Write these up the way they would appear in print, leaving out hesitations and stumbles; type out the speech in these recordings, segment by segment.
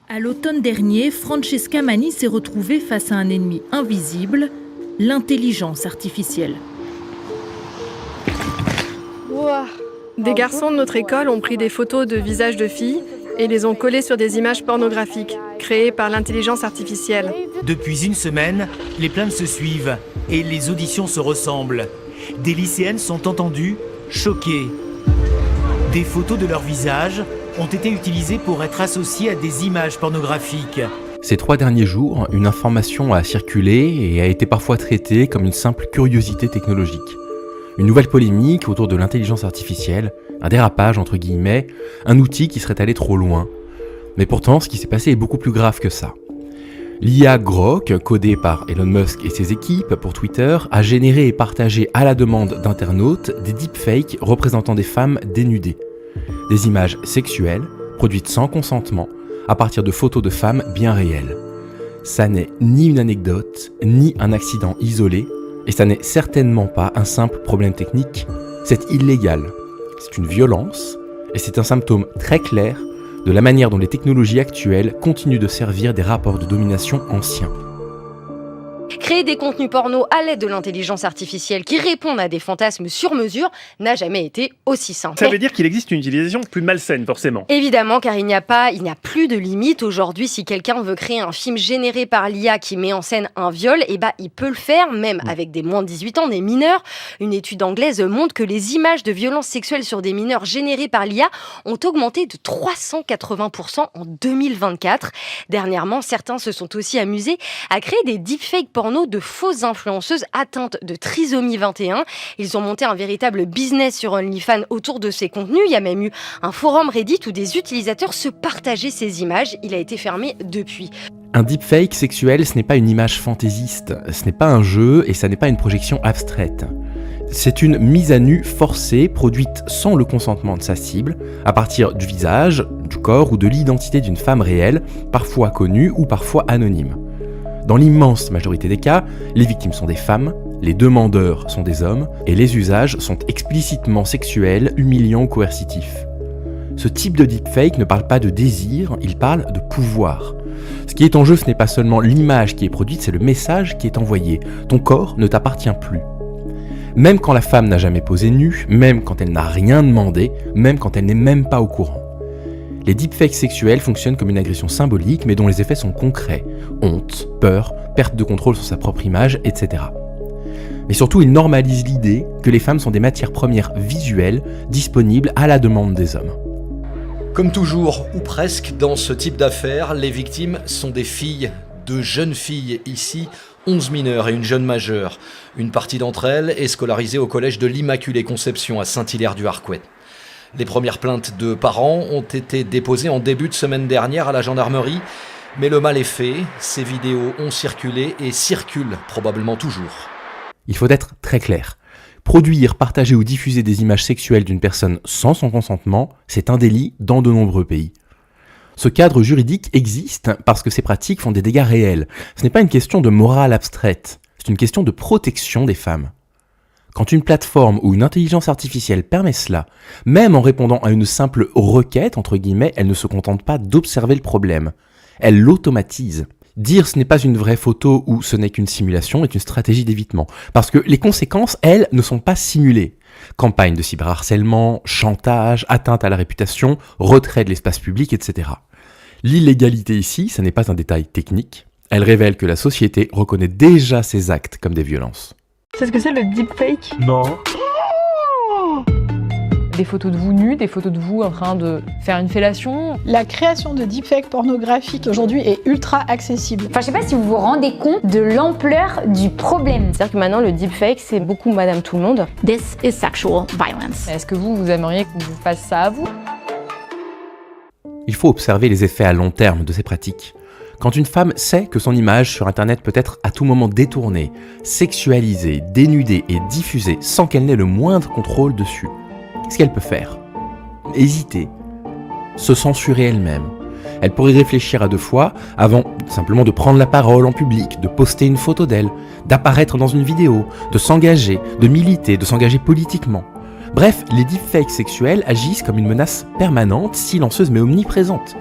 À l'automne dernier, Francesca Mani s'est retrouvée face à un ennemi invisible, l'intelligence artificielle. Des garçons de notre école ont pris des photos de visages de filles et les ont collées sur des images pornographiques, créées par l'intelligence artificielle. Depuis une semaine, les plaintes se suivent et les auditions se ressemblent. Des lycéennes sont entendues, choquées. Des photos de leur visage ont été utilisées pour être associées à des images pornographiques. Ces 3 derniers jours, une information a circulé et a été parfois traitée comme une simple curiosité technologique. Une nouvelle polémique autour de l'intelligence artificielle, un dérapage entre guillemets, un outil qui serait allé trop loin. Mais pourtant, ce qui s'est passé est beaucoup plus grave que ça. L'IA Grok, codée par Elon Musk et ses équipes pour Twitter, a généré et partagé à la demande d'internautes des deepfakes représentant des femmes dénudées. Des images sexuelles, produites sans consentement, à partir de photos de femmes bien réelles. Ça n'est ni une anecdote, ni un accident isolé, et ça n'est certainement pas un simple problème technique, c'est illégal. C'est une violence, et c'est un symptôme très clair de la manière dont les technologies actuelles continuent de servir des rapports de domination anciens. Créer des contenus porno à l'aide de l'intelligence artificielle qui répondent à des fantasmes sur mesure n'a jamais été aussi simple. Ça veut dire qu'il existe une utilisation plus malsaine, forcément. Évidemment, car il n'y a plus de limite. Aujourd'hui, si quelqu'un veut créer un film généré par l'IA qui met en scène un viol, il peut le faire, même avec des moins de 18 ans, des mineurs. Une étude anglaise montre que les images de violences sexuelles sur des mineurs générées par l'IA ont augmenté de 380% en 2024. Dernièrement, certains se sont aussi amusés à créer des deepfakes porno de fausses influenceuses atteintes de trisomie 21. Ils ont monté un véritable business sur OnlyFans autour de ces contenus. Il y a même eu un forum Reddit où des utilisateurs se partageaient ces images. Il a été fermé depuis. Un deepfake sexuel, ce n'est pas une image fantaisiste, ce n'est pas un jeu et ça n'est pas une projection abstraite. C'est une mise à nu forcée, produite sans le consentement de sa cible, à partir du visage, du corps ou de l'identité d'une femme réelle, parfois connue ou parfois anonyme. Dans l'immense majorité des cas, les victimes sont des femmes, les demandeurs sont des hommes, et les usages sont explicitement sexuels, humiliants ou coercitifs. Ce type de deepfake ne parle pas de désir, il parle de pouvoir. Ce qui est en jeu, ce n'est pas seulement l'image qui est produite, c'est le message qui est envoyé. Ton corps ne t'appartient plus. Même quand la femme n'a jamais posé nue, même quand elle n'a rien demandé, même quand elle n'est même pas au courant. Les deepfakes sexuels fonctionnent comme une agression symbolique, mais dont les effets sont concrets. Honte, peur, perte de contrôle sur sa propre image, etc. Mais surtout, ils normalisent l'idée que les femmes sont des matières premières visuelles disponibles à la demande des hommes. Comme toujours, ou presque, dans ce type d'affaires, les victimes sont des filles, de jeunes filles ici, 11 mineurs et une jeune majeure. Une partie d'entre elles est scolarisée au collège de l'Immaculée Conception à Saint-Hilaire-du-Harcouët. Les premières plaintes de parents ont été déposées en début de semaine dernière à la gendarmerie, mais le mal est fait, ces vidéos ont circulé et circulent probablement toujours. Il faut être très clair. Produire, partager ou diffuser des images sexuelles d'une personne sans son consentement, c'est un délit dans de nombreux pays. Ce cadre juridique existe parce que ces pratiques font des dégâts réels. Ce n'est pas une question de morale abstraite, c'est une question de protection des femmes. Quand une plateforme ou une intelligence artificielle permet cela, même en répondant à une simple requête, entre guillemets, elle ne se contente pas d'observer le problème. Elle l'automatise. Dire ce n'est pas une vraie photo ou ce n'est qu'une simulation est une stratégie d'évitement. Parce que les conséquences, elles, ne sont pas simulées. Campagne de cyberharcèlement, chantage, atteinte à la réputation, retrait de l'espace public, etc. L'illégalité ici, ce n'est pas un détail technique. Elle révèle que la société reconnaît déjà ces actes comme des violences. C'est ce que c'est le deepfake ? Non. Des photos de vous nus, des photos de vous en train de faire une fellation. La création de deepfakes pornographiques aujourd'hui est ultra accessible. Enfin, je sais pas si vous vous rendez compte de l'ampleur du problème. C'est-à-dire que maintenant, le deepfake, c'est beaucoup Madame Tout-le-Monde. This is sexual violence. Est-ce que vous aimeriez qu'on vous fasse ça à vous ? Il faut observer les effets à long terme de ces pratiques. Quand une femme sait que son image sur Internet peut être à tout moment détournée, sexualisée, dénudée et diffusée sans qu'elle n'ait le moindre contrôle dessus, qu'est-ce qu'elle peut faire ? Hésiter, se censurer elle-même. Elle pourrait réfléchir à 2 fois avant simplement de prendre la parole en public, de poster une photo d'elle, d'apparaître dans une vidéo, de s'engager, de militer, de s'engager politiquement. Bref, les deepfakes sexuels agissent comme une menace permanente, silencieuse mais omniprésente.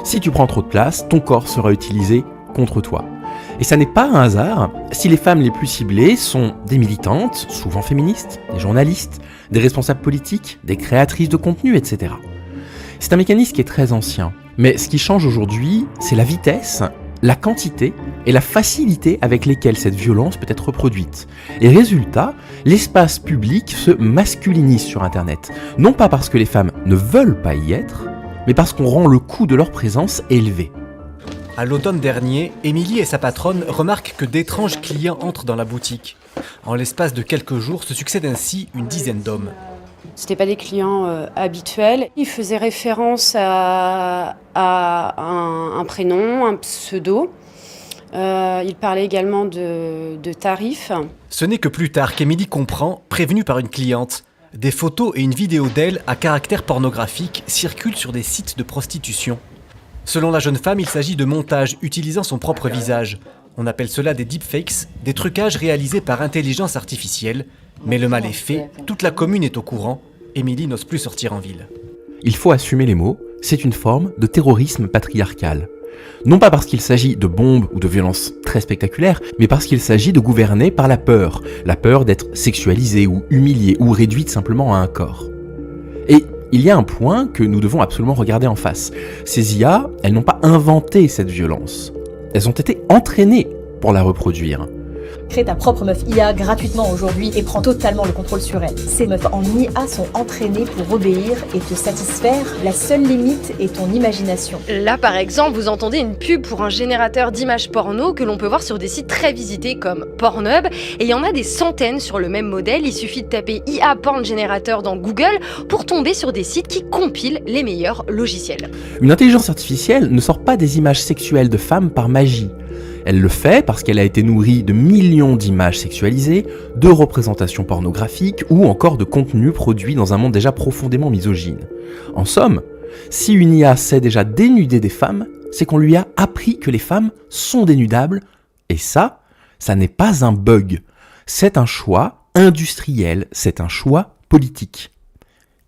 Si tu prends trop de place, ton corps sera utilisé contre toi. Et ça n'est pas un hasard si les femmes les plus ciblées sont des militantes, souvent féministes, des journalistes, des responsables politiques, des créatrices de contenu, etc. C'est un mécanisme qui est très ancien, mais ce qui change aujourd'hui, c'est la vitesse, la quantité et la facilité avec lesquelles cette violence peut être reproduite. Et résultat, l'espace public se masculinise sur Internet, non pas parce que les femmes ne veulent pas y être, mais parce qu'on rend le coût de leur présence élevé. À l'automne dernier, Émilie et sa patronne remarquent que d'étranges clients entrent dans la boutique. En l'espace de quelques jours, se succèdent ainsi une dizaine d'hommes. C'était pas des clients habituels. Ils faisaient référence à un prénom, un pseudo. Ils parlaient également de tarifs. Ce n'est que plus tard qu'Émilie comprend, prévenue par une cliente. Des photos et une vidéo d'elle à caractère pornographique circulent sur des sites de prostitution. Selon la jeune femme, il s'agit de montages utilisant son propre visage. On appelle cela des deepfakes, des trucages réalisés par intelligence artificielle. Mais le mal est fait, toute la commune est au courant. Émilie n'ose plus sortir en ville. Il faut assumer les mots, c'est une forme de terrorisme patriarcal. Non pas parce qu'il s'agit de bombes ou de violences très spectaculaires, mais parce qu'il s'agit de gouverner par la peur d'être sexualisée ou humiliée ou réduite simplement à un corps. Et il y a un point que nous devons absolument regarder en face. Ces IA, elles n'ont pas inventé cette violence. Elles ont été entraînées pour la reproduire. Crée ta propre meuf IA gratuitement aujourd'hui et prends totalement le contrôle sur elle. Ces meufs en IA sont entraînées pour obéir et te satisfaire. La seule limite est ton imagination. Là, par exemple, vous entendez une pub pour un générateur d'images porno que l'on peut voir sur des sites très visités comme Pornhub. Et il y en a des centaines sur le même modèle. Il suffit de taper IA Porn Generator dans Google pour tomber sur des sites qui compilent les meilleurs logiciels. Une intelligence artificielle ne sort pas des images sexuelles de femmes par magie. Elle le fait parce qu'elle a été nourrie de millions d'images sexualisées, de représentations pornographiques ou encore de contenus produits dans un monde déjà profondément misogyne. En somme, si une IA sait déjà dénuder des femmes, c'est qu'on lui a appris que les femmes sont dénudables, et ça n'est pas un bug. C'est un choix industriel, c'est un choix politique.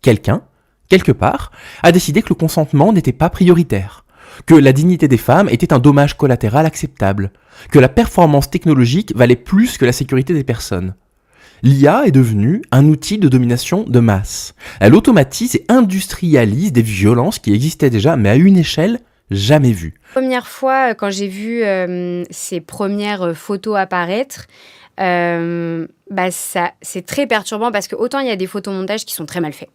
Quelqu'un, quelque part, a décidé que le consentement n'était pas prioritaire. Que la dignité des femmes était un dommage collatéral acceptable, que la performance technologique valait plus que la sécurité des personnes. L'IA est devenue un outil de domination de masse. Elle automatise et industrialise des violences qui existaient déjà, mais à une échelle jamais vue. Première fois, quand j'ai vu ces premières photos apparaître, c'est très perturbant parce que autant il y a des photomontages qui sont très mal faits.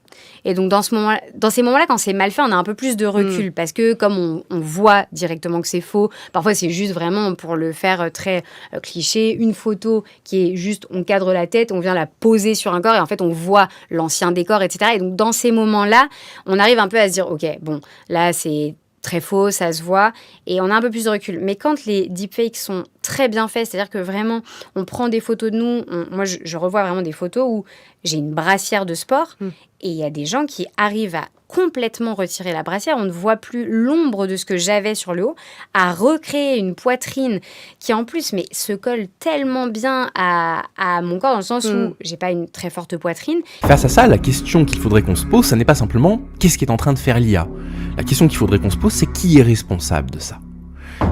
Et donc dans ces moments-là, quand c'est mal fait, on a un peu plus de recul parce que comme on voit directement que c'est faux, parfois c'est juste vraiment pour le faire très cliché, une photo qui est juste, on cadre la tête, on vient la poser sur un corps et en fait on voit l'ancien décor, etc. Et donc dans ces moments-là, on arrive un peu à se dire, ok, bon, là c'est très faux, ça se voit, et on a un peu plus de recul. Mais quand les deepfakes sont très bien faits, c'est-à-dire que vraiment, on prend des photos de nous, moi je revois vraiment des photos où j'ai une brassière de sport, et il y a des gens qui arrivent à complètement retirer la brassière, on ne voit plus l'ombre de ce que j'avais sur le haut, à recréer une poitrine qui en plus se colle tellement bien à mon corps, dans le sens où j'ai pas une très forte poitrine. Face à ça, la question qu'il faudrait qu'on se pose, ça n'est pas simplement qu'est-ce qui est en train de faire l'IA. La question qu'il faudrait qu'on se pose, c'est qui est responsable de ça.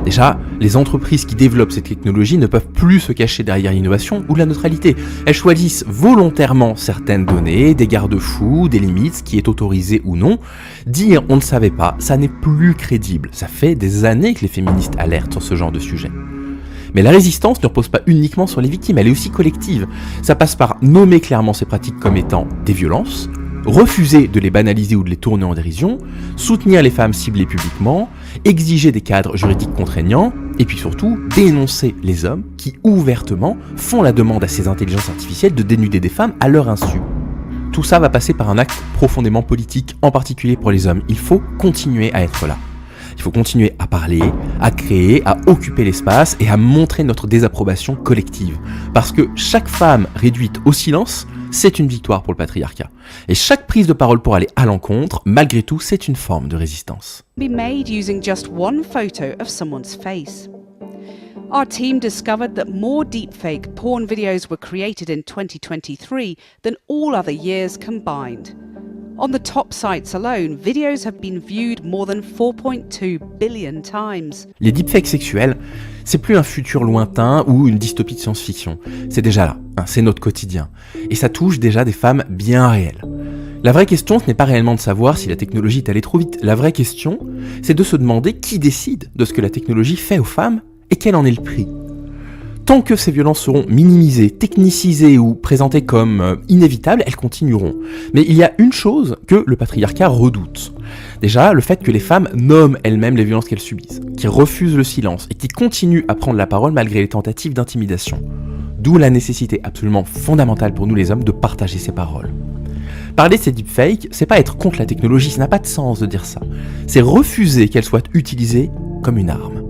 Déjà, les entreprises qui développent cette technologie ne peuvent plus se cacher derrière l'innovation ou la neutralité. Elles choisissent volontairement certaines données, des garde-fous, des limites, ce qui est autorisé ou non. Dire on ne savait pas, ça n'est plus crédible. Ça fait des années que les féministes alertent sur ce genre de sujet. Mais la résistance ne repose pas uniquement sur les victimes, elle est aussi collective. Ça passe par nommer clairement ces pratiques comme étant des violences, refuser de les banaliser ou de les tourner en dérision, soutenir les femmes ciblées publiquement, exiger des cadres juridiques contraignants, et puis surtout dénoncer les hommes qui ouvertement font la demande à ces intelligences artificielles de dénuder des femmes à leur insu. Tout ça va passer par un acte profondément politique, en particulier pour les hommes. Il faut continuer à être là. Il faut continuer à parler, à créer, à occuper l'espace et à montrer notre désapprobation collective. Parce que chaque femme réduite au silence, c'est une victoire pour le patriarcat. Et chaque prise de parole pour aller à l'encontre, malgré tout, c'est une forme de résistance. Be made using just one photo of someone's face. Our team discovered that more deepfake porn videos were created in 2023 than all other years combined. On the top sites alone, videos have been viewed more than 4.2 billion times. Les deepfakes sexuels, c'est plus un futur lointain ou une dystopie de science-fiction. C'est déjà là, c'est notre quotidien. Et ça touche déjà des femmes bien réelles. La vraie question, ce n'est pas réellement de savoir si la technologie est allée trop vite. La vraie question, c'est de se demander qui décide de ce que la technologie fait aux femmes et quel en est le prix. Tant que ces violences seront minimisées, technicisées ou présentées comme inévitables, elles continueront. Mais il y a une chose que le patriarcat redoute. Déjà, le fait que les femmes nomment elles-mêmes les violences qu'elles subissent, qui refusent le silence et qui continuent à prendre la parole malgré les tentatives d'intimidation. D'où la nécessité absolument fondamentale pour nous les hommes de partager ces paroles. Parler de ces deepfakes, c'est pas être contre la technologie, ça n'a pas de sens de dire ça. C'est refuser qu'elle soit utilisée comme une arme.